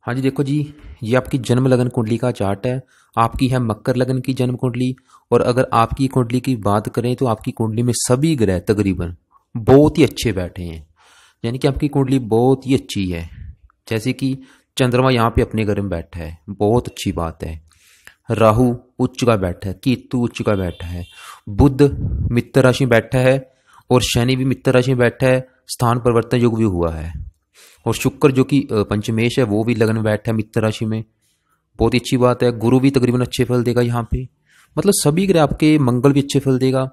हाँ जी, देखो जी, ये आपकी जन्म लगन कुंडली का चार्ट है। आपकी है मकर लगन की जन्म कुंडली। और अगर आपकी कुंडली की बात करें तो आपकी कुंडली में सभी ग्रह तकरीबन बहुत ही अच्छे बैठे हैं। यानी कि आपकी कुंडली बहुत ही अच्छी है। जैसे कि चंद्रमा यहाँ पे अपने घर में बैठा है, बहुत अच्छी बात है। राहु उच्च का बैठा है, केतु उच्च का बैठा है, बुध मित्र राशि में बैठा है और शनि भी मित्र राशि में बैठा है। स्थान परिवर्तन योग भी हुआ है। और शुक्र जो कि पंचमेश है वो भी लगन में बैठा है मित्र राशि में, बहुत ही अच्छी बात है। गुरु भी तकरीबन अच्छे फल देगा यहाँ पे। मतलब सभी ग्रह आपके, मंगल भी अच्छे फल देगा।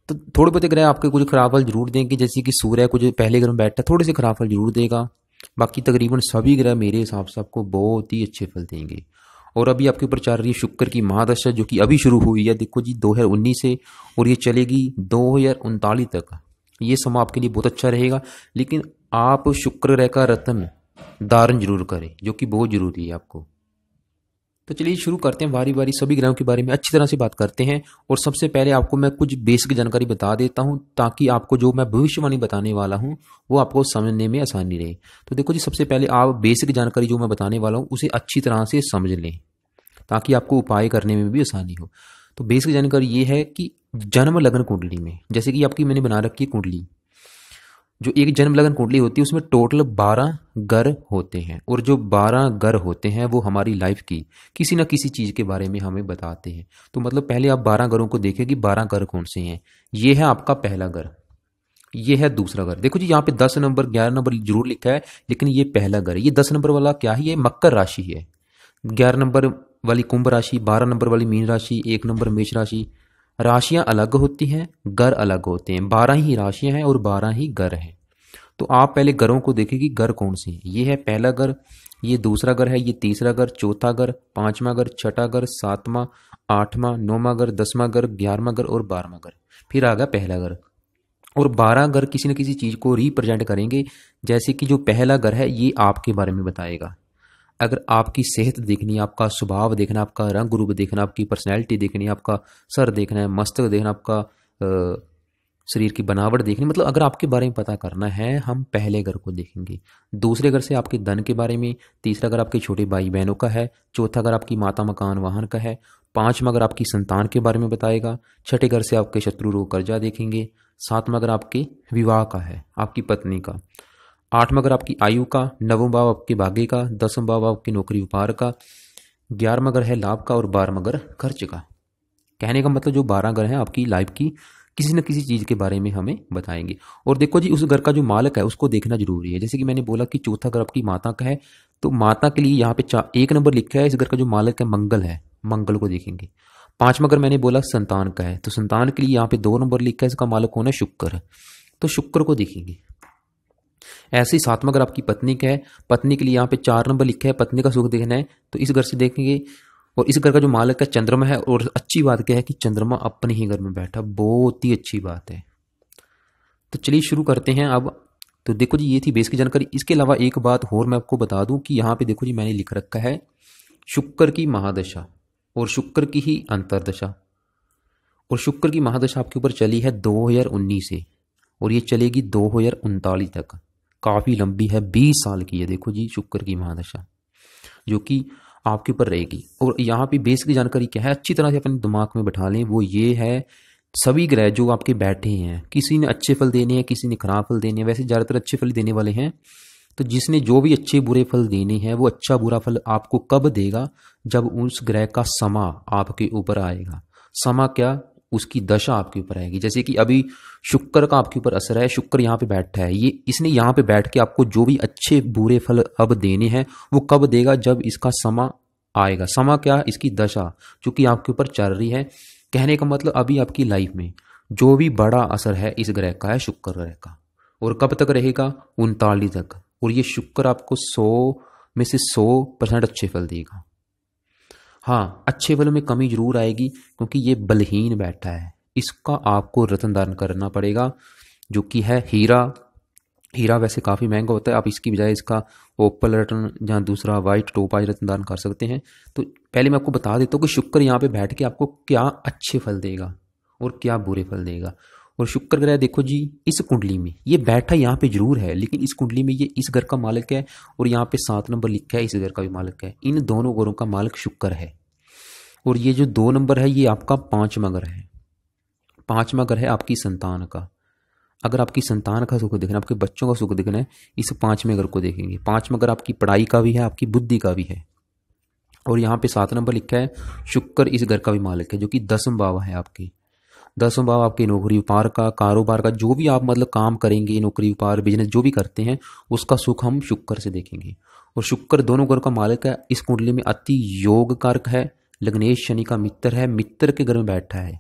तो थोड़े बहुत ग्रह आपके कुछ खराब फल जरूर देंगे, जैसे कि सूर्य कुछ पहले घर में बैठा है, थोड़े से खराब फल जरूर देगा। बाकी तकरीबन सभी ग्रह मेरे हिसाब से आपको बहुत ही अच्छे फल देंगे। और अभी आपके ऊपर चल रही है शुक्र की महादशा, जो कि अभी शुरू हुई है, देखो जी 2019 से, और ये चलेगी 2039 तक। ये समय आपके लिए बहुत अच्छा रहेगा। लेकिन आप शुक्र ग्रह का रत्न धारण जरूर करें, जो कि बहुत जरूरी है आपको। तो चलिए शुरू करते हैं, बारी बारी सभी ग्रहों के बारे में अच्छी तरह से बात करते हैं। और सबसे पहले आपको मैं कुछ बेसिक जानकारी बता देता हूं, ताकि आपको जो मैं भविष्यवाणी बताने वाला हूं वो आपको समझने में आसानी रहे। तो देखो जी, सबसे पहले आप बेसिक जानकारी जो मैं बताने वाला हूं उसे अच्छी तरह से समझ लें, ताकि आपको उपाय करने में भी आसानी हो। तो बेसिक जानकारी ये है कि जन्म लग्न कुंडली में, जैसे कि आपकी मैंने बना रखी है कुंडली, जो एक जन्म लगन कुंडली होती है उसमें टोटल 12 ग्रह होते हैं। और जो 12 ग्रह होते हैं वो हमारी लाइफ की किसी न किसी चीज के बारे में हमें बताते हैं। तो मतलब पहले आप 12 ग्रहों को देखें कि 12 ग्रह कौन से हैं। ये है आपका पहला ग्रह, ये है दूसरा ग्रह। देखो जी, यहाँ पे 10 नंबर 11 नंबर जरूर लिखा है, लेकिन ये पहला ग्रह। ये 10 नंबर वाला क्या है, ये मकर राशि है। 11 नंबर वाली कुंभ राशि, 12 नंबर वाली मीन राशि, 1 नंबर मेष राशि। राशियां अलग होती हैं, ग्रह अलग होते हैं। 12 ही राशियां हैं और 12 ही ग्रह हैं। तो आप पहले ग्रहों को देखें कि ग्रह कौन से हैं। ये है पहला ग्रह, ये दूसरा ग्रह है, ये तीसरा ग्रह, चौथा ग्रह, पांचवा ग्रह, छठा ग्रह, सातवां, आठवां, नौवां ग्रह, 10वां ग्रह, 11वां ग्रह और 12वां ग्रह। फिर आ गया पहला ग्रह। और 12 ग्रह किसी न किसी चीज को रिप्रेजेंट करेंगे। जैसे कि जो पहला ग्रह है ये आपके बारे में बताएगा। अगर आपकी सेहत देखनी है, आपका स्वभाव देखना, आपका रंग रूप देखना, आपकी पर्सनैलिटी देखनी है, आपका सर देखना है, मस्तक देखना, आपका शरीर की बनावट देखनी, मतलब अगर आपके बारे में पता करना है, हम पहले घर को देखेंगे। दूसरे घर से आपके धन के बारे में, तीसरा घर आपके छोटे भाई बहनों का है, चौथा घर आपकी माता मकान वाहन का है, पांचवा घर आपकी संतान के बारे में बताएगा, छठे घर से आपके शत्रु रोग कर्जा देखेंगे, सातवां घर आपके विवाह का है, आपकी पत्नी का, आठवां घर आपकी आयु का, नवम भाव आपके भाग्य का, 10वां भाव आपकी नौकरी व्यापार का, 11वां घर है लाभ का और 12वां घर खर्च का। कहने का मतलब जो 12 घर हैं आपकी लाइफ की किसी न किसी चीज के बारे में हमें बताएंगे। और देखो जी, उस घर का जो मालक है उसको देखना जरूरी है। जैसे कि मैंने बोला कि चौथा घर आपकी माता का है, तो माता के लिए यहाँ पे 1 नंबर लिखा है। इस घर का जो मालक है मंगल है, मंगल को देखेंगे। पांचवा घर मैंने बोला संतान का है, तो संतान के लिए यहाँ पे 2 नंबर लिखा है, इसका मालक कौन है, शुक्र। तो शुक्र को देखेंगे। ऐसे ही सातवां घर आपकी पत्नी का है, पत्नी के लिए यहाँ पे 4 नंबर लिखा है, पत्नी का सुख देखना है, तो इस घर से देखेंगे। और इस घर का जो मालक है चंद्रमा है। और अच्छी बात क्या है कि चंद्रमा अपने ही घर में बैठा, बहुत ही अच्छी बात है। तो चलिए शुरू करते हैं अब। तो देखो जी, ये थी बेस की जानकारी। इसके अलावा एक बात और मैं आपको बता दूं कि यहाँ पे देखो जी, मैंने लिख रखा है शुक्र की महादशा और शुक्र की ही अंतरदशा। और शुक्र की महादशा आपके ऊपर चली है 2019 से, और ये चलेगी 2039 तक। काफी लंबी है, 20 साल की है। देखो जी, शुक्र की महादशा जो कि आपके ऊपर रहेगी। और यहाँ पे बेस की जानकारी क्या है, अच्छी तरह से अपने दिमाग में बैठा लें, वो ये है सभी ग्रह जो आपके बैठे हैं, किसी ने अच्छे फल देने हैं, किसी ने खराब फल देने हैं। वैसे ज्यादातर अच्छे फल देने वाले हैं। तो जिसने जो भी अच्छे बुरे फल देने हैं, वो अच्छा बुरा फल आपको कब देगा, जब उस ग्रह का समा आपके ऊपर आएगा। समा क्या, उसकी दशा आपके ऊपर आएगी। जैसे कि अभी शुक्र का आपके ऊपर असर है, शुक्र यहाँ पे बैठा है, ये इसने यहाँ पे बैठ के आपको जो भी अच्छे बुरे फल अब देने हैं वो कब देगा, जब इसका समा आएगा। समा क्या, इसकी दशा जो कि आपके ऊपर चल रही है। कहने का मतलब अभी आपकी लाइफ में जो भी बड़ा असर है इस ग्रह का है, शुक्र ग्रह का। और कब तक रहेगा, 39 तक। और ये शुक्र आपको 100 में से 100% अच्छे फल देगा। हाँ, अच्छे फल में कमी जरूर आएगी, क्योंकि ये बलहीन बैठा है। इसका आपको रत्न दान करना पड़ेगा, जो कि है हीरा। हीरा वैसे काफ़ी महंगा होता है, आप इसकी बजाय इसका ओपल रत्न या दूसरा वाइट टोपाज रत्न दान कर सकते हैं। तो पहले मैं आपको बता देता हूँ कि शुक्र यहाँ पे बैठ के आपको क्या अच्छे फल देगा और क्या बुरे फल देगा। और शुक्र ग्रह देखो जी इस कुंडली में ये बैठा यहाँ पे जरूर है, लेकिन इस कुंडली में ये इस घर का मालिक है और यहाँ पे 7 नंबर लिखा है, इस घर का भी मालिक है। इन दोनों घरों का मालिक शुक्र है। और ये जो 2 नंबर है ये आपका 5वां घर है। 5वां घर है आपकी संतान का। अगर आपकी संतान का सुख देखना, आपके बच्चों का सुख देखना है, इस 5वें घर को देखेंगे। 5वां घर आपकी पढ़ाई का भी है, आपकी बुद्धि का भी है। और यहाँ पे 7 नंबर लिखा है, शुक्र इस घर का भी मालिक है, जो कि 10वां भाव है आपकी। 10वां भाव आपके नौकरी व्यापार का, कारोबार का, जो भी आप मतलब काम करेंगे, नौकरी व्यापार बिजनेस जो भी करते हैं, उसका सुख हम शुक्र से देखेंगे। और शुक्र दोनों घर का मालिक है। इस कुंडली में अति योग कारक है, लग्नेश शनि का मित्र है, मित्र के घर में बैठा है।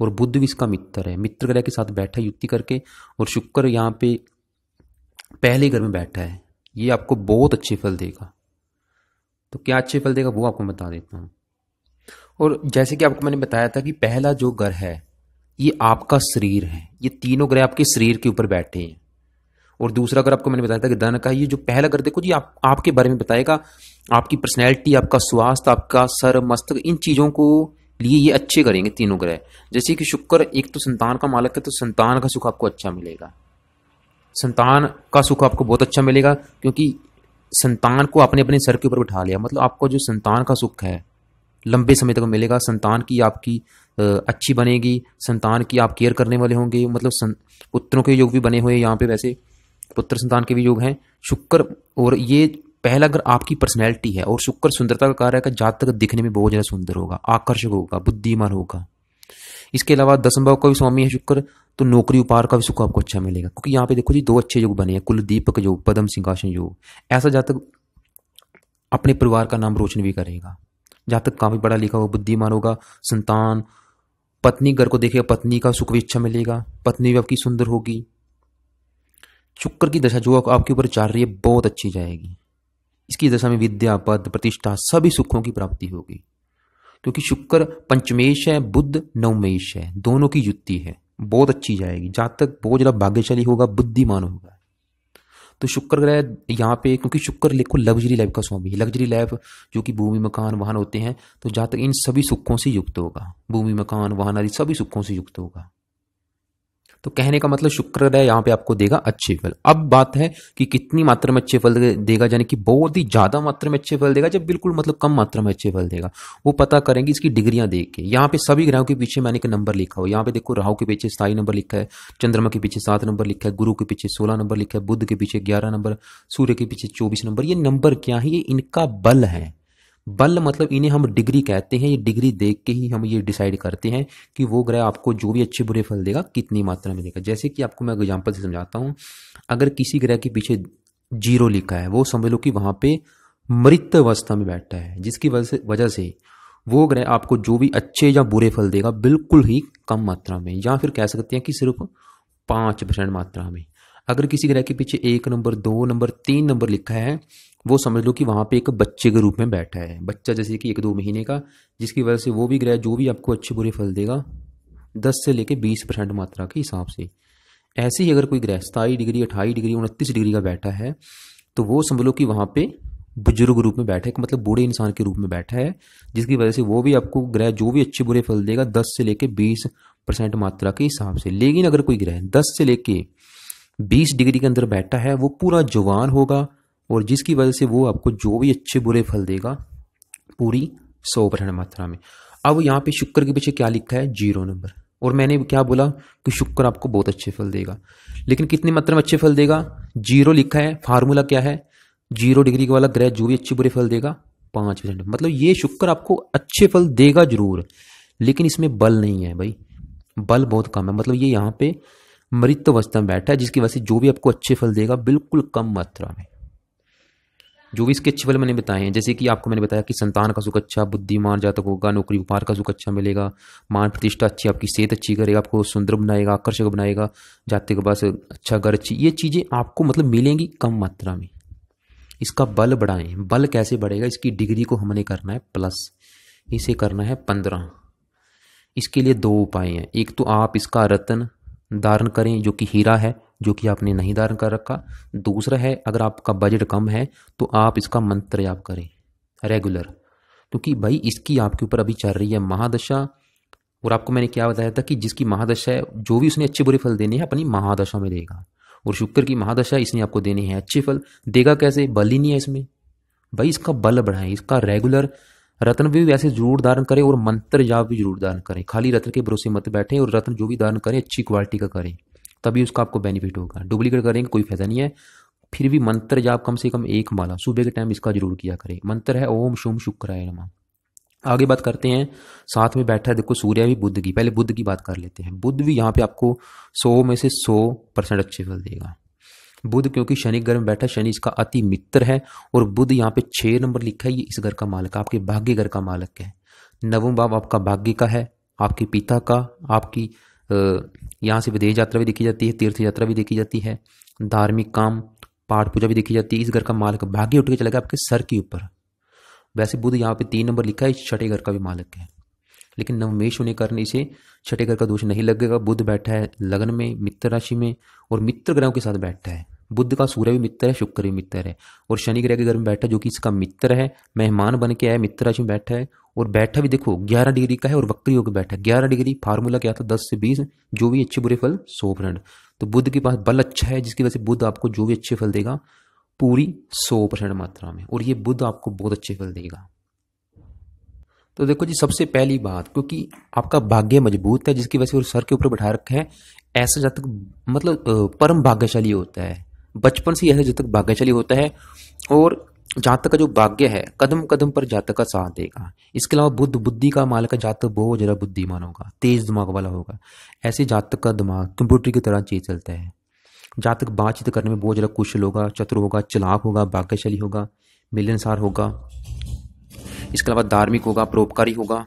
और बुध भी इसका मित्र है, मित्र ग्रह के साथ बैठा है युक्ति करके। और शुक्र यहाँ पे पहले घर में बैठा है। ये आपको बहुत अच्छे फल देगा। तो क्या अच्छे फल देगा वो आपको बता देता हूँ। और जैसे कि आपको मैंने बताया था कि पहला जो घर है ये आपका शरीर है। ये तीनों ग्रह आपके शरीर के ऊपर बैठे हैं। और दूसरा घर आपको मैंने बताया था कि धन का। ये जो पहला घर देखो जी आपके बारे में बताएगा, आपकी पर्सनैलिटी, आपका स्वास्थ्य, आपका सर मस्तक, इन चीजों को लिए ये अच्छे करेंगे तीनों ग्रह। जैसे कि शुक्र एक तो संतान का मालिक है, तो संतान का सुख आपको अच्छा मिलेगा। संतान का सुख आपको बहुत अच्छा मिलेगा, क्योंकि संतान को आपने अपने सर के ऊपर बिठा लिया। मतलब आपको जो संतान का सुख है लंबे समय तक मिलेगा। संतान की आपकी अच्छी बनेगी, संतान की आप केयर करने वाले होंगे। मतलब पुत्रों के योग भी बने हुए यहाँ पे, वैसे पुत्र संतान के भी योग हैं शुक्र। और ये पहला अगर आपकी पर्सनैलिटी है, और शुक्र सुंदरता का कार्य है, जातक दिखने में बहुत ज्यादा सुंदर होगा, आकर्षक होगा, बुद्धिमान होगा। इसके अलावा 10वां भाव का भी स्वामी है शुक्र, तो नौकरी व्यापार का भी सुख आपको अच्छा मिलेगा। क्योंकि यहाँ पे देखो जी 2 अच्छे योग बने हैं, कुलदीपक योग, पद्म सिंहासन योग। ऐसा जातक अपने परिवार का नाम रोशन भी करेगा। जातक काफी पढ़ा लिखा होगा, बुद्धिमान होगा। संतान पत्नी घर को देखेगा, पत्नी का सुख भी अच्छा मिलेगा, पत्नी भी आपकी सुंदर होगी। शुक्र की दशा जो आपके ऊपर चल रही है बहुत अच्छी जाएगी। इसकी दशा में विद्या, पद, प्रतिष्ठा, सभी सुखों की प्राप्ति होगी। क्योंकि शुक्र पंचमेश है, बुध नवमेश है, दोनों की युति है, बहुत अच्छी जाएगी। जातक बहुत ज्यादा भाग्यशाली होगा, बुद्धिमान होगा। तो शुक्र ग्रह यहाँ पे, क्योंकि शुक्र लिखो लग्जरी लाइफ का स्वामी है। लग्जरी लाइफ जो कि भूमि, मकान, वाहन होते हैं, तो जातक इन सभी सुखों से युक्त होगा। भूमि, मकान, वाहन आदि सभी सुखों से युक्त होगा। तो कहने का मतलब शुक्र ग्रह यहाँ पे आपको देगा अच्छे फल। अब बात है कि कितनी मात्रा में अच्छे फल देगा, यानी कि बहुत ही ज्यादा मात्रा में अच्छे फल देगा, जब बिल्कुल मतलब कम मात्रा में अच्छे फल देगा, वो पता करेंगे इसकी डिग्रियां देख के। यहाँ पे सभी ग्रहों के पीछे मैंने एक नंबर लिखा हो। यहाँ पे देखो राहु के पीछे 27 नंबर लिखा है, चंद्रमा के पीछे 7 नंबर लिखा है, गुरु के पीछे 16 नंबर लिखा है, बुध के पीछे 11 नंबर, सूर्य के पीछे 24 नंबर। ये नंबर क्या है? ये इनका बल है। बल मतलब इन्हें हम डिग्री कहते हैं। ये डिग्री देख के ही हम ये डिसाइड करते हैं कि वो ग्रह आपको जो भी अच्छे बुरे फल देगा कितनी मात्रा में देगा। जैसे कि आपको मैं एग्जांपल से समझाता हूं। अगर किसी ग्रह के पीछे 0 लिखा है, वो समझ लो कि वहां पे मृत अवस्था में बैठा है, जिसकी वजह से वो ग्रह आपको जो भी अच्छे या बुरे फल देगा बिल्कुल ही कम मात्रा में, या फिर कह सकते हैं कि सिर्फ 5% मात्रा में। अगर किसी ग्रह के पीछे 1 नंबर, 2 नंबर, 3 नंबर लिखा है, वो समझ लो कि वहां पे एक बच्चे के रूप में बैठा है। बच्चा जैसे कि 1-2 महीने का, जिसकी वजह से वो भी ग्रह जो भी आपको अच्छे बुरे फल देगा 10 से लेके 20% मात्रा के हिसाब से। ऐसे ही अगर कोई ग्रह 27 डिग्री, 28 डिग्री, 29 डिग्री का बैठा है, तो वो समझ लो कि वहां पे बुजुर्ग रूप में बैठा है, मतलब बूढ़े इंसान के रूप में बैठा है, जिसकी वजह से वो भी आपको ग्रह जो भी अच्छे बुरे फल देगा 10 से लेके 20% मात्रा के हिसाब से। लेकिन अगर कोई ग्रह 10 से लेके 20 डिग्री के अंदर बैठा है, वो पूरा जवान होगा, और जिसकी वजह से वो आपको जो भी अच्छे बुरे फल देगा पूरी 100% मात्रा में। अब यहाँ पे शुक्र के पीछे क्या लिखा है? 0 नंबर। और मैंने क्या बोला कि शुक्र आपको बहुत अच्छे फल देगा, लेकिन कितनी मात्रा में अच्छे फल देगा? 0 लिखा है। फार्मूला क्या है? 0 डिग्री वाला ग्रह जो भी अच्छे बुरे फल देगा 5%। मतलब ये शुक्र आपको अच्छे फल देगा जरूर, लेकिन इसमें बल नहीं है भाई, बल बहुत कम है। मतलब ये यहाँ पे मृत अवस्था में बैठा है, जिसकी वजह से जो भी आपको अच्छे फल देगा बिल्कुल कम मात्रा में। जो भी इसके अच्छे फल मैंने बताए हैं, जैसे कि आपको मैंने बताया कि संतान का सुख अच्छा, बुद्धिमान जातक होगा, नौकरी व्यापार का सुख अच्छा मिलेगा, मान प्रतिष्ठा अच्छी, आपकी सेहत अच्छी करेगा, आपको सुंदर बनाएगा, आकर्षक बनाएगा, जातक के पास अच्छा घर अच्छी, ये चीजें आपको मतलब मिलेंगी कम मात्रा में। इसका बल बढ़ाएं। बल कैसे बढ़ेगा? इसकी डिग्री को हमने करना है प्लस, इसे करना है 15। इसके लिए 2 उपाय हैं। एक तो आप इसका रत्न धारण करें जो कि हीरा है, जो कि आपने नहीं धारण कर रखा। दूसरा है, अगर आपका बजट कम है तो आप इसका मंत्र जाप करें रेगुलर, क्योंकि भाई इसकी आपके ऊपर अभी चल रही है महादशा, और आपको मैंने क्या बताया था कि जिसकी महादशा है, जो भी उसने अच्छे बुरे फल देने हैं अपनी महादशा में देगा। और शुक्र की महादशा इसने आपको देने हैं अच्छे फल। देगा कैसे? बल ही नहीं है इसमें। भाई इसका बल बढ़ाएं, इसका रेगुलर रत्न भी वैसे जरूर धारण करें और मंत्र जाप भी जरूर धारण करें। खाली रत्न के भरोसे मत बैठे और रत्न जो भी धारण करें अच्छी क्वालिटी का करें, तभी उसका आपको बेनिफिट होगा। डुप्लीकेट करेंगे कोई फायदा नहीं है। फिर भी मंत्र जाप कम से कम एक माला सुबह के टाइम इसका जरूर किया करें। मंत्र है ओम शुम शुक्राय नमः। आगे बात करते हैं, साथ में बैठा है देखो सूर्य भी बुध की। पहले बुध की बात कर लेते हैं। बुध भी यहाँ पे आपको 100 में से 100% अच्छे फल देगा। बुध क्योंकि शनि घर में बैठा, शनि इसका अति मित्र है। और बुध यहाँ पे 6 नंबर लिखा है, ये इस घर का मालिक, आपके भाग्य घर का मालिक है। नवम भाव आपका भाग्य का है, आपके पिता का। आपकी यहाँ से विदेश यात्रा भी देखी जाती है, तीर्थ यात्रा भी देखी जाती है, धार्मिक काम पाठ पूजा भी देखी जाती है। इस घर का मालिक भाग्य उठ के चला गया आपके सर के ऊपर। वैसे बुध यहाँ पे 3 नंबर लिखा है, छठे घर का भी मालिक है, लेकिन नवमेश होने कारण इसे छठे घर का दोष नहीं लगेगा। बुध बैठा है लगन में, मित्र राशि में, और मित्र ग्रहों के साथ बैठा है। बुध का सूर्य भी मित्र है, शुक्र भी मित्र है, और शनि ग्रह के घर में बैठा जो कि इसका मित्र है, मेहमान बन के आया, मित्र राशि में बैठा है। और बैठा भी देखो 11 डिग्री का है और वक्री होकर बैठा है। 11 डिग्री फार्मूला क्या था? 10 से 20, जो भी अच्छे बुरे फल 100%। तो बुध के पास बल अच्छा है, जिसकी वजह से बुध आपको जो भी अच्छे फल देगा पूरी 100% मात्रा में, और ये बुध आपको बहुत अच्छे फल देगा। तो देखो जी, सबसे पहली बात, क्योंकि आपका भाग्य मजबूत है, जिसकी वजह से वो सर के ऊपर बैठा रखा है, ऐसा जातक मतलब परम भाग्यशाली होता है। बचपन से ऐसे जातक भाग्यशाली होता है, और जातक का जो भाग्य है कदम कदम पर जातक का साथ देगा। इसके अलावा बुद्ध बुद्धि का मालिक, जातक बहुत जरा बुद्धिमान होगा, तेज दिमाग वाला होगा। ऐसे जातक का दिमाग कंप्यूटर की तरह चीज चलता है। जातक बातचीत करने में बहुत जरा कुशल होगा, चतुर होगा, चालाक होगा, भाग्यशाली होगा, मिलनसार होगा। इसके अलावा धार्मिक होगा, परोपकारी होगा।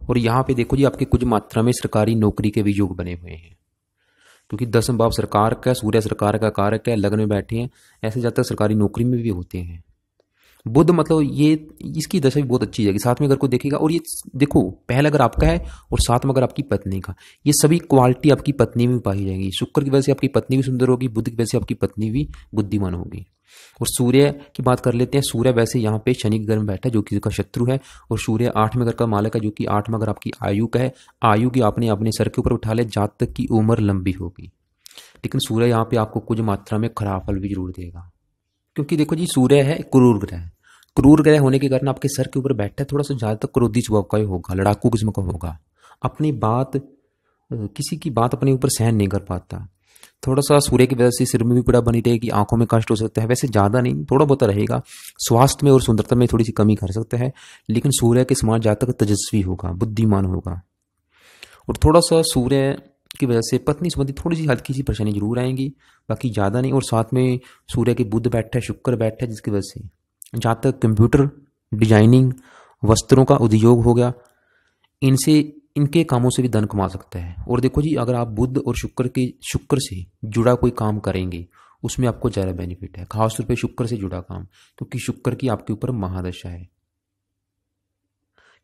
और यहाँ पे देखो जी, आपके कुछ मात्रा में सरकारी नौकरी के भी योग बने हुए हैं, क्योंकि 10 भाव सरकार का, सूर्य सरकार का कारक है, लग्न में बैठे हैं। ऐसे जातक सरकारी नौकरी में भी होते हैं। बुध मतलब ये, इसकी दशा भी बहुत अच्छी जाएगी। साथ में अगर को देखेगा, और ये देखो पहला अगर आपका है और साथ में अगर आपकी पत्नी का, ये सभी क्वालिटी आपकी पत्नी में पाई जाएगी। शुक्र की वजह से आपकी पत्नी भी सुंदर होगी, बुध की वजह से आपकी पत्नी भी बुद्धिमान होगी। और सूर्य की बात कर लेते हैं। सूर्य वैसे यहाँ पे शनि के घर में बैठा है, जो कि इसका शत्रु है, और सूर्य 8वें घर का मालिक है, जो कि 8वां घर आपकी आयु का है। आयु की आपने अपने सर के ऊपर उठा ले, जातक की उम्र लंबी होगी। लेकिन सूर्य यहाँ पे आपको कुछ मात्रा में खराब फल भी जरूर देगा, क्योंकि देखो जी, सूर्य है क्रूर ग्रह। क्रूर ग्रह होने के कारण आपके सर के ऊपर बैठा है, थोड़ा सा ज्यादा क्रोधी स्वभाव का होगा, लड़ाकू किस्म का होगा। अपनी बात, किसी की बात अपने ऊपर सहन नहीं कर पाता। थोड़ा सा सूर्य की वजह से सिर में भी पीड़ा बनी रहेगी, आंखों में कष्ट हो सकता है। वैसे ज्यादा नहीं, थोड़ा बहुत रहेगा। स्वास्थ्य में और सुंदरता में थोड़ी सी कमी कर सकता है, लेकिन सूर्य के समान जातक तेजस्वी होगा, बुद्धिमान होगा। और थोड़ा सा सूर्य की वजह से पत्नी संबंधी थोड़ी सी हल्की सी परेशानी जरूर आएंगी, बाकी ज्यादा नहीं। और साथ में सूर्य के बुध बैठा है, शुक्र बैठा है, जिसकी वजह से जातक कंप्यूटर डिजाइनिंग, वस्त्रों का उद्योग हो गया, इनसे, इनके कामों से भी धन कमा सकता है। और देखो जी, अगर आप बुध और शुक्र से जुड़ा कोई काम करेंगे, उसमें आपको ज्यादा बेनिफिट है, खासतौर पे शुक्र से जुड़ा काम, क्योंकि शुक्र की आपके ऊपर महादशा है।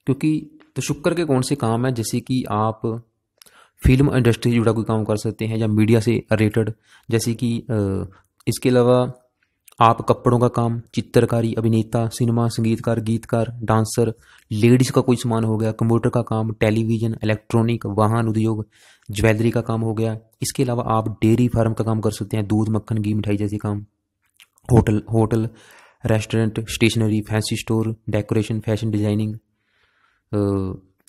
क्योंकि तो शुक्र के कौन से काम है, जैसे कि आप फिल्म इंडस्ट्री से जुड़ा कोई काम कर सकते हैं, या मीडिया से रिलेटेड, जैसे कि इसके अलावा आप कपड़ों का काम, चित्रकारी, अभिनेता, सिनेमा, संगीतकार, गीतकार, डांसर, लेडीज का कोई सामान हो गया, कंप्यूटर का काम, टेलीविजन, इलेक्ट्रॉनिक, वाहन उद्योग, ज्वेलरी का काम हो गया। इसके अलावा आप डेयरी फार्म का काम कर सकते हैं, दूध, मक्खन, घी, मिठाई जैसे काम, hotel, restaurant, stationery, fancy store, decoration, fashion designing.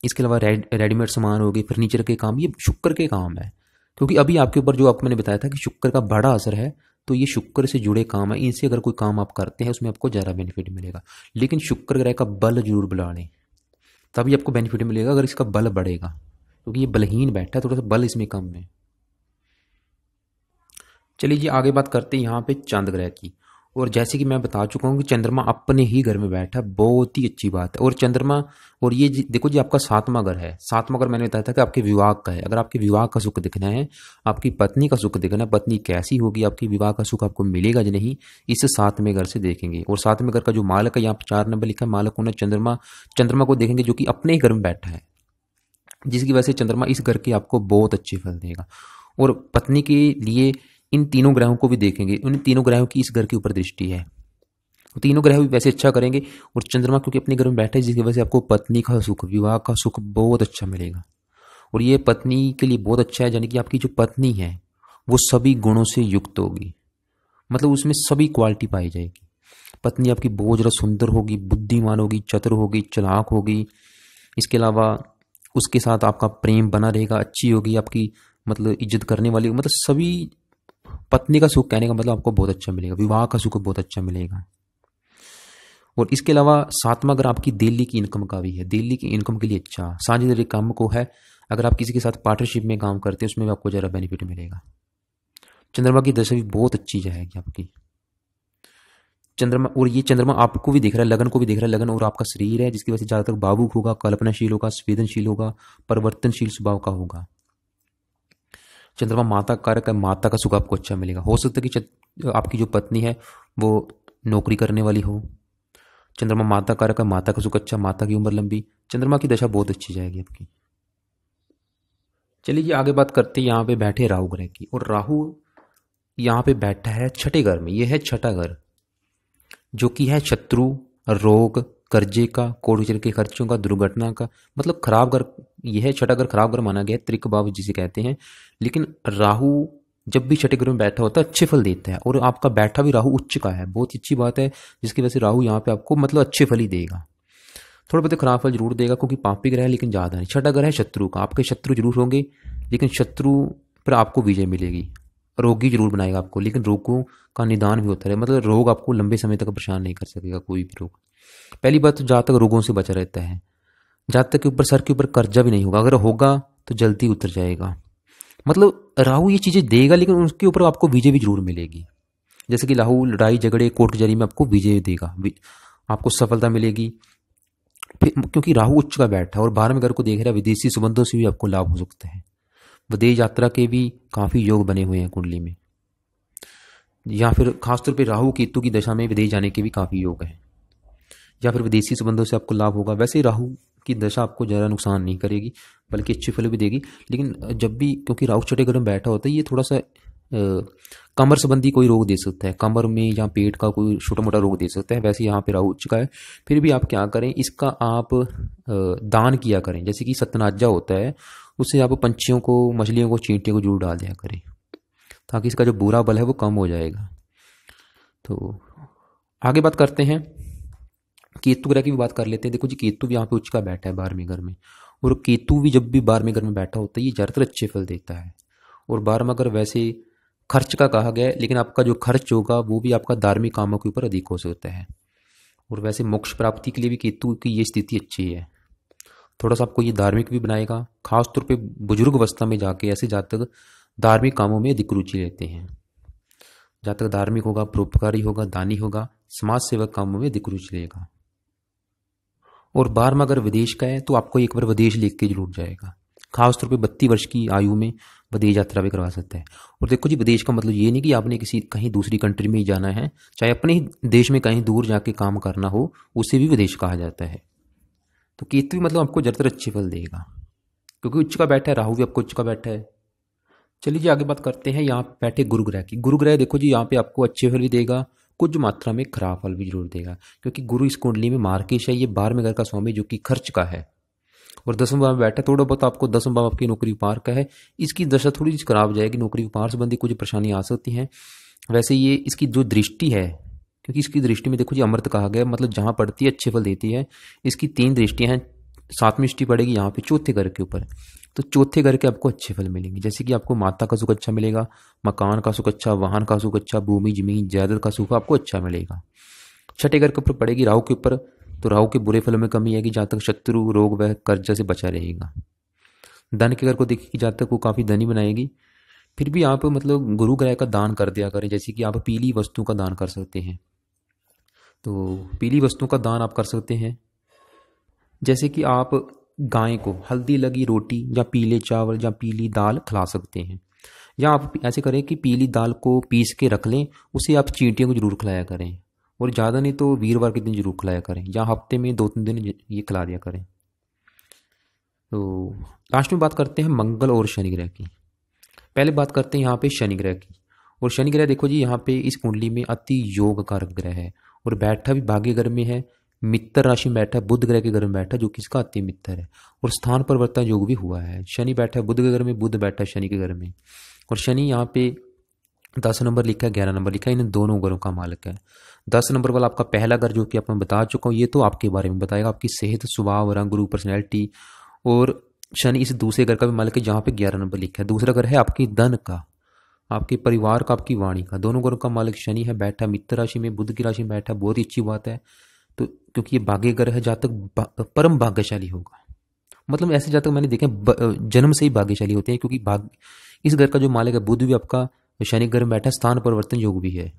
इसके अलावा रेडीमेड सामान हो गए, फर्नीचर के काम, ये शुक्र के काम है। क्योंकि अभी आपके ऊपर जो आपको मैंने बताया था कि शुक्र का बड़ा असर है, तो ये शुक्र से जुड़े काम है। इनसे अगर कोई काम आप करते हैं, उसमें आपको ज़्यादा बेनिफिट मिलेगा। लेकिन शुक्र ग्रह का बल जरूर बढ़ा लें, तभी आपको बेनिफिट मिलेगा। अगर इसका बल बढ़ेगा, क्योंकि ये बलहीन बैठा है, थोड़ा सा बल इसमें कम है। चलिए जी, आगे बात करते हैं यहाँ पे चंद्र ग्रह की। और जैसे कि मैं बता चुका हूँ कि चंद्रमा अपने ही घर में बैठा, बहुत ही अच्छी बात है। और चंद्रमा, और ये देखो जी, आपका 7वां घर है। 7वां घर मैंने बताया था कि आपके विवाह का है। अगर आपके विवाह का सुख दिखना है, आपकी पत्नी का सुख दिखना है, पत्नी कैसी होगी, आपकी विवाह का सुख आपको मिलेगा या नहीं, इस 7वें घर से देखेंगे। और 7वें घर का जो मालक है, यहाँ पर 4 नंबर लिखा है, मालक होना चंद्रमा। चंद्रमा को देखेंगे जो कि अपने ही घर में बैठा है, जिसकी वजह से चंद्रमा इस घर के आपको बहुत अच्छे फल देगा। और पत्नी के लिए इन तीनों ग्रहों को भी देखेंगे, उन तीनों ग्रहों की इस घर के ऊपर दृष्टि है। वो तीनों ग्रह भी वैसे अच्छा करेंगे। और चंद्रमा क्योंकि अपने घर में बैठे जिसकी वजह से आपको पत्नी का सुख, विवाह का सुख बहुत अच्छा मिलेगा। और ये पत्नी के लिए बहुत अच्छा है, यानी कि आपकी जो पत्नी है वो सभी गुणों से युक्त होगी, मतलब उसमें सभी क्वालिटी पाई जाएगी। पत्नी आपकी बहुत ज़्यादा सुंदर होगी, बुद्धिमान होगी, चतुर होगी, चालाक होगी। इसके अलावा उसके साथ आपका प्रेम बना रहेगा, अच्छी होगी आपकी, मतलब इज्जत करने वाली, मतलब सभी। पत्नी का सुख कहने का मतलब आपको बहुत अच्छा मिलेगा, विवाह का सुख बहुत अच्छा मिलेगा। और इसके अलावा सातवां अगर आपकी दिल्ली की इनकम का भी है, दिल्ली की इनकम के लिए अच्छा साझेदारी काम को है। अगर आप किसी के साथ पार्टनरशिप में काम करते हैं उसमें भी आपको ज़्यादा बेनिफिट मिलेगा। चंद्रमा की दशा भी बहुत अच्छी जाएगी आपकी। चंद्रमा, और ये चंद्रमा आपको भी दिख रहा है, लगन को भी दिख रहा है, लगन और आपका शरीर है जिसकी वजह से ज़्यादातर भावुक होगा, कल्पनाशील होगा, संवेदनशील होगा, परिवर्तनशील स्वभाव का होगा। चंद्रमा माता कारक है, माता का सुख आपको अच्छा मिलेगा। हो सकता है कि आपकी जो पत्नी है वो नौकरी करने वाली हो। चंद्रमा माता कारक है, माता का सुख अच्छा, माता की उम्र लंबी। चंद्रमा की दशा बहुत अच्छी जाएगी आपकी। चलिए आगे बात करते हैं यहाँ पे बैठे राहु ग्रह की। और राहु यहाँ पे बैठा है छठे घर में, यह है छठा घर जो कि है शत्रु, रोग, कर्जे का, कोर्ट के खर्चों का, दुर्घटना का, मतलब खराब घर। यह है छठा घर, खराब घर माना गया है, त्रिक भाव जिसे कहते हैं। लेकिन राहु जब भी छठे घर में बैठा होता है अच्छे फल देता है, और आपका बैठा भी राहु उच्च का है, बहुत ही अच्छी बात है। जिसकी वजह से राहु यहाँ पे आपको मतलब अच्छे फल ही देगा, थोड़ा बहुत खराब फल जरूर देगा क्योंकि पापी ग्रह है, लेकिन ज़्यादा नहीं। छठा घर है शत्रु का, आपके शत्रु जरूर होंगे लेकिन शत्रु पर आपको विजय मिलेगी। रोगी जरूर बनाएगा आपको, लेकिन रोगों का निदान भी होता है, मतलब रोग आपको लंबे समय तक परेशान नहीं कर सकेगा कोई भी रोग। पहली बात तो जहाँ तक रोगों से बचा रहता है, जहाँ तक के ऊपर सर के ऊपर कर्जा भी नहीं होगा, अगर होगा तो जल्दी उतर जाएगा। मतलब राहु ये चीज़ें देगा लेकिन उसके ऊपर आपको विजय भी जरूर मिलेगी। जैसे कि राहु लड़ाई झगड़े कोर्ट कचहरी में आपको विजय देगा, आपको सफलता मिलेगी। फिर क्योंकि राहु उच्च का बैठा है और 12वें घर को देख रहा है, विदेशी संबंधों से भी आपको लाभ हो सकता है। विदेश यात्रा के भी काफ़ी योग बने हुए हैं कुंडली में, या फिर खासतौर पे राहु केतु की दशा में विदेश जाने के भी काफ़ी योग हैं, या फिर विदेशी संबंधों से आपको लाभ होगा। वैसे राहु की दशा आपको ज़्यादा नुकसान नहीं करेगी बल्कि अच्छे फल भी देगी। लेकिन जब भी, क्योंकि राहु छठे घर में बैठा होता है, ये थोड़ा सा कमर संबंधी कोई रोग दे सकता है, कमर में या पेट का कोई छोटा मोटा रोग दे सकता है। वैसे यहाँ पे राहु उच्च का है, फिर भी आप क्या करें, इसका आप दान किया करें। जैसे कि सतनाजा होता है, उससे आप पंछियों को, मछलियों को, चींटियों को जरूर डाल दिया करें, ताकि इसका जो बुरा बल है वो कम हो जाएगा। तो आगे बात करते हैं, केतु ग्रह की भी बात कर लेते हैं। देखो जी, केतु भी यहाँ पे उच्च का बैठा है 12वें घर में, और केतु भी जब भी 12वें घर में बैठा होता है ये ज़्यादातर अच्छे फल देता है। और 12वां घर वैसे खर्च का कहा गया है, लेकिन आपका जो खर्च होगा वो भी आपका धार्मिक कामों के ऊपर अधिक हो सकता है। और वैसे मोक्ष प्राप्ति के लिए भी केतु की ये स्थिति अच्छी है, थोड़ा सा आपको ये धार्मिक भी बनाएगा। खासतौर पे बुजुर्ग अवस्था में जाके ऐसे जातक धार्मिक कामों में अधिक रुचि लेते हैं। जहाँ तक धार्मिक होगा, परोपकारी होगा, दानी होगा, समाज सेवक कामों में अधिक रुचि लेगा। और 12वां अगर विदेश का है तो आपको एक बार विदेश लेके जरूर जाएगा, खासतौर पे 32 वर्ष की आयु में विदेश यात्रा भी करवा सकता है। और देखो जी, विदेश का मतलब ये नहीं कि आपने किसी कहीं दूसरी कंट्री में ही जाना है, चाहे अपने ही देश में कहीं दूर जाके काम करना हो उसे भी विदेश कहा जाता है। तो केतु मतलब आपको ज़्यादातर अच्छे फल देगा क्योंकि उच्च का बैठा है, राहु भी आपको उच्च का बैठा है। चलिए जी आगे बात करते हैं यहाँ पे बैठे गुरु ग्रह की। गुरु ग्रह देखो जी, यहाँ पे आपको अच्छे फल भी देगा, कुछ मात्रा में खराब फल भी जरूर देगा, क्योंकि गुरु इस कुंडली में मार्केश है, ये 12वें घर का स्वामी जो कि खर्च का है। और 10वें भाव में बैठा, थोड़ा बहुत आपको 10वें भाव आपकी नौकरी व्यापार का है, इसकी दशा थोड़ी सी खराब जाएगी, नौकरी व्यापार संबंधी कुछ परेशानी आ सकती हैं। वैसे ये इसकी जो दृष्टि है, क्योंकि इसकी दृष्टि में देखो जी अमृत कहा गया, मतलब जहाँ पड़ती है अच्छे फल देती है। इसकी 3 दृष्टियाँ हैं, 7वीं दृष्टि पड़ेगी यहाँ पे चौथे घर के ऊपर, तो चौथे घर के आपको अच्छे फल मिलेंगे। जैसे कि आपको माता का सुख अच्छा मिलेगा, मकान का सुख अच्छा, वाहन का सुख अच्छा, भूमि जमीन जायदाद का सुख आपको अच्छा मिलेगा। छठे घर के ऊपर पड़ेगी राहु के ऊपर, तो राहु के बुरे फलों में कमी आएगी, जहाँ तक शत्रु रोग व कर्जा से बचा रहेगा। धन के घर को देखिए, जहाँ तक वो काफ़ी धनी बनाएगी। फिर भी आप मतलब गुरु ग्रह का दान कर दिया करें, जैसे कि आप पीली वस्तु का दान कर सकते हैं। तो पीली वस्तु का दान आप कर सकते हैं, जैसे कि आप गाय को हल्दी लगी रोटी या पीले चावल या पीली दाल खिला सकते हैं। या आप ऐसे करें कि पीली दाल को पीस के रख लें, उसे आप चींटियों को जरूर खिलाया करें, और ज़्यादा नहीं तो वीरवार के दिन जरूर खिलाया करें, या हफ्ते में 2-3 दिन ये खिला दिया करें। तो लास्ट में बात करते हैं मंगल और शनि ग्रह की। पहले बात करते हैं यहाँ पे शनि ग्रह की। और शनि ग्रह देखो जी, यहाँ पे इस कुंडली में अति योग कारक ग्रह है, और बैठा भी भाग्य घर में है, मित्र राशि में बैठा है, बुध ग्रह के घर में बैठा है, जो किसका अति मित्र है। और स्थान परिवर्तन योग भी हुआ है, शनि बैठा है बुध के घर में, बुध बैठा है शनि के घर में। और शनि यहाँ पे 10 नंबर लिखा है, 11 नंबर लिखा है, इन दोनों घरों का मालिक है। 10 नंबर वाला आपका पहला घर, जो कि आपको मैं बता चुका हूँ, ये तो आपके बारे में बताएगा, आपकी सेहत, स्वभाव, रंग रूप, पर्सनैलिटी। और शनि इस दूसरे घर का भी मालिक है, जहाँ पे 11 नंबर लिखा है। दूसरा घर है आपकी धन का, आपके परिवार का, आपकी वाणी का। दोनों घरों का मालिक शनि है, बैठा मित्र राशि में, बुध की राशि में बैठा, बहुत ही अच्छी बात है। तो क्योंकि ये भाग्य घर है, जहाँ तक परम भाग्यशाली होगा, मतलब ऐसे जहाँ तक मैंने देखे जन्म से ही भाग्यशाली होते हैं, क्योंकि इस घर का जो मालिक है बुध भी आपका शनि घर में बैठा, स्थान परिवर्तन योग भी है।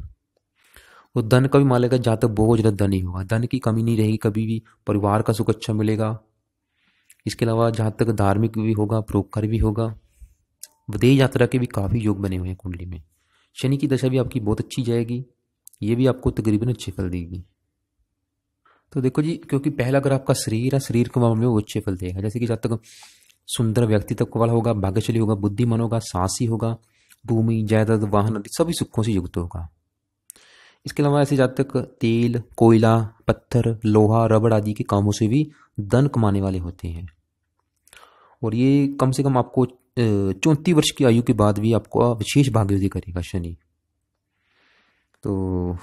वो धन का भी मालिक है, जहाँ तक बोझ धन ही होगा, धन की कमी नहीं रहेगी कभी भी, परिवार का सुख अच्छा मिलेगा। इसके अलावा जहाँ तक धार्मिक भी होगा, परोपकार भी होगा, विदेश यात्रा के भी काफ़ी योग बने हुए हैं कुंडली में। शनि की दशा भी आपकी बहुत अच्छी जाएगी, ये भी आपको तकरीबन अच्छे फल देगी। तो देखो जी, क्योंकि पहला अगर आपका शरीर है, शरीर के मामले में वो अच्छे फल देगा, जैसे कि जब तक सुंदर व्यक्तित्व वाला होगा, भाग्यशाली होगा, बुद्धिमान होगा, साहसी होगा, भूमि जायदाद वाहन आदि सभी सुखों से युक्त होगा। इसके अलावा ऐसे जब तक तेल, कोयला, पत्थर, लोहा, रबड़ आदि के कामों से भी धन कमाने वाले होते हैं। और ये कम से कम आपको 34 वर्ष की आयु के बाद भी आपको विशेष भाग्योदय करेगा शनि। तो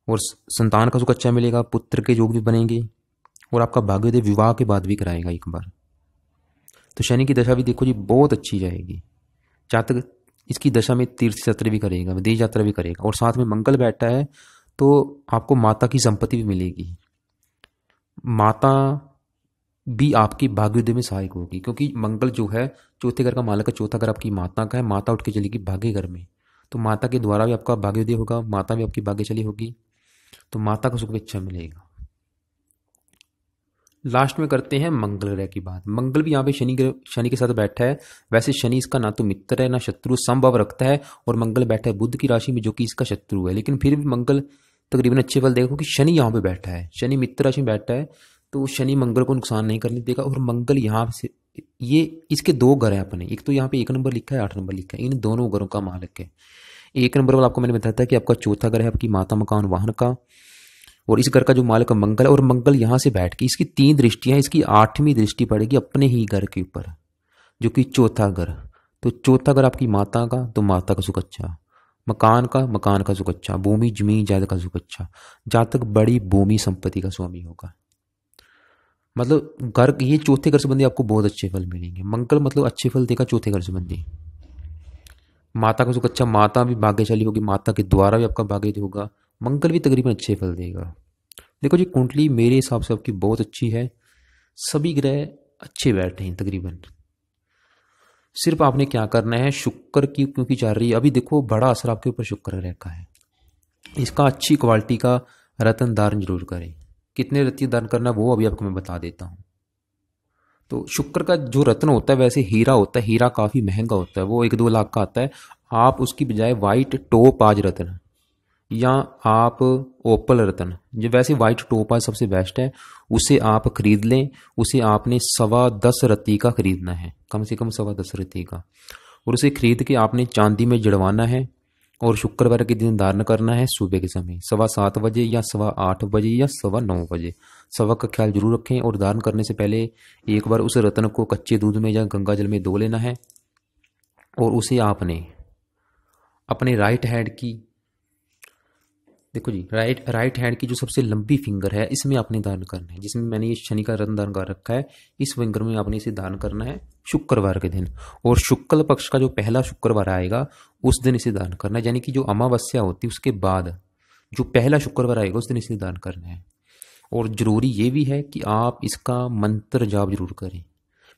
और संतान का सुख अच्छा मिलेगा, पुत्र के योग भी बनेंगे, और आपका भाग्योदय विवाह के बाद भी कराएगा एक बार। तो शनि की दशा भी देखो जी बहुत अच्छी जाएगी, जहाँ तक इसकी दशा में तीर्थ यात्रा भी करेगा, विदेश यात्रा भी करेगा, और साथ में मंगल बैठा है, तो आपको माता की संपत्ति भी मिलेगी। माता भी आपकी भाग्योदय में सहायक होगी, क्योंकि मंगल जो है चौथे घर का मालिक है, चौथा घर आपकी माता का है, माता उठ के चलेगी भाग्य घर में, तो माता के द्वारा भी आपका भाग्योदय होगा, माता भी आपकी भाग्यशाली होगी, तो माता का सुख भी अच्छा मिलेगा। लास्ट में करते हैं मंगल ग्रह की बात। मंगल भी यहाँ पे शनि के साथ बैठा है। वैसे शनि इसका ना तो मित्र है ना शत्रु, समभाव रखता है, और मंगल बैठा है बुध की राशि में, जो कि इसका शत्रु है, लेकिन फिर भी मंगल तकरीबन अच्छे फल देगा, क्योंकि शनि यहाँ पे बैठा है, शनि मित्र राशि में बैठा है, तो शनि मंगल को नुकसान नहीं करने देगा। और मंगल यहाँ से, ये इसके दो घर हैं अपने, एक तो यहाँ पे 1 नंबर लिखा है, 8 नंबर लिखा है, इन दोनों घरों का मालिक है। 1 नंबर वाला आपको मैंने बताया था कि आपका चौथा घर है आपकी माता, मकान, वाहन का, और इस घर का जो मालिक है मंगल है, और मंगल यहाँ से बैठ के, इसकी 3 दृष्टियां, इसकी 8वीं दृष्टि पड़ेगी अपने ही घर के ऊपर, जो कि चौथा घर। तो चौथा घर आपकी माता का, तो माता का सुख अच्छा, मकान का, मकान का सुख अच्छा, भूमि जमीन जायदाद का सुख अच्छा, जहाँ तक बड़ी भूमि संपत्ति का स्वामी होगा, मतलब घर, ये चौथे घर संबंधी आपको बहुत अच्छे फल मिलेंगे। मंगल मतलब अच्छे फल देगा चौथे घर संबंधी। माता का सुख अच्छा, माता भी भाग्यशाली होगी, माता के द्वारा भी आपका भाग्य होगा, मंगल भी तकरीबन अच्छे फल देगा। देखो जी, कुंडली मेरे हिसाब से आपकी बहुत अच्छी है, सभी ग्रह अच्छे बैठे हैं तकरीबन। सिर्फ आपने क्या करना है, शुक्र की क्योंकि चल रही है अभी, देखो बड़ा असर आपके ऊपर शुक्र रखा है, इसका अच्छी क्वालिटी का रत्न दान जरूर करें। कितने रत्न दान करना वो अभी आपको मैं बता देता हूँ। तो शुक्र का जो रत्न होता है, वैसे हीरा होता है, हीरा काफ़ी महंगा होता है, वो 1-2 लाख का आता है। आप उसकी बजाय वाइट टोपाज रत्न, या आप ओपल रत्न, जो वैसे वाइट टोपाज सबसे बेस्ट है, उसे आप खरीद लें। उसे आपने 10.25 रत्ती का खरीदना है, कम से कम 10.25 रत्ती का, और उसे खरीद के आपने चांदी में जड़वाना है, और शुक्रवार के दिन दान करना है सुबह के समय 7:15 बजे, या 8:15 बजे, या 9:15 बजे। सवा का ख्याल जरूर रखें, और दान करने से पहले एक बार उस रत्न को कच्चे दूध में या गंगा जल में धो लेना है, और उसे आपने अपने राइट हैंड की, देखो जी, राइट हैंड की जो सबसे लंबी फिंगर है, इसमें आपने दान करना है, जिसमें मैंने ये शनि का रत्न दान कर रखा है, इस फिंगर में आपने इसे दान करना है शुक्रवार के दिन। और शुक्ल पक्ष का जो पहला शुक्रवार आएगा उस दिन इसे दान करना है, यानी कि जो अमावस्या होती है उसके बाद जो पहला शुक्रवार आएगा उस दिन इसे दान करना है। और जरूरी ये भी है कि आप इसका मंत्र जाप जरूर करें,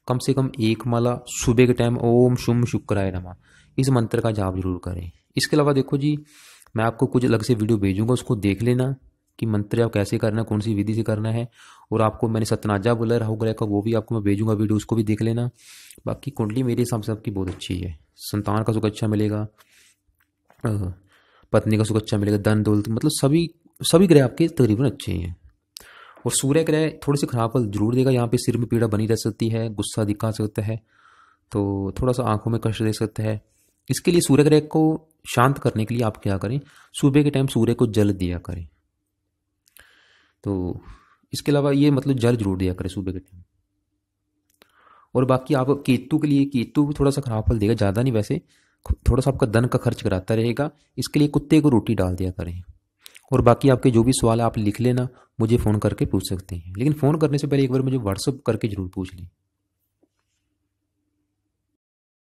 कम से कम 1 माला सुबह के टाइम, ओम शुम शुक्राय नमः, इस मंत्र का जाप जरूर करें। इसके अलावा देखो जी, मैं आपको कुछ अलग से वीडियो भेजूंगा, उसको देख लेना कि मंत्र आप कैसे करना है, कौन सी विधि से करना है। और आपको मैंने सतनाजा बोला राहु ग्रह का, वो भी आपको मैं भेजूंगा वीडियो, उसको भी देख लेना। बाकी कुंडली मेरे हिसाब से आपकी बहुत अच्छी है, संतान का सुख अच्छा मिलेगा, पत्नी का सुख अच्छा मिलेगा, धन दौलत, मतलब सभी ग्रह आपके तकरीबन अच्छे हैं। और सूर्य ग्रह थोड़ी सी खराब फल जरूर देगा, यहाँ पे सिर में पीड़ा बनी रह सकती है, गुस्सा दिखा सकता है, तो थोड़ा सा आंखों में कष्ट दे सकता है। इसके लिए सूर्य ग्रह को शांत करने के लिए आप क्या करें, सुबह के टाइम सूर्य को जल दिया करें, तो इसके अलावा ये मतलब जल जरूर दिया करें सुबह के टाइम। और बाकी आप केतु के लिए, केतु भी थोड़ा सा खराब फल देगा, ज़्यादा नहीं वैसे, थोड़ा सा आपका धन का खर्च कराता रहेगा। इसके लिए कुत्ते को रोटी डाल दिया करें। और बाकी आपके जो भी सवाल आप लिख लेना, मुझे फ़ोन करके पूछ सकते हैं, लेकिन फ़ोन करने से पहले एक बार मुझे व्हाट्सअप करके ज़रूर पूछ लें।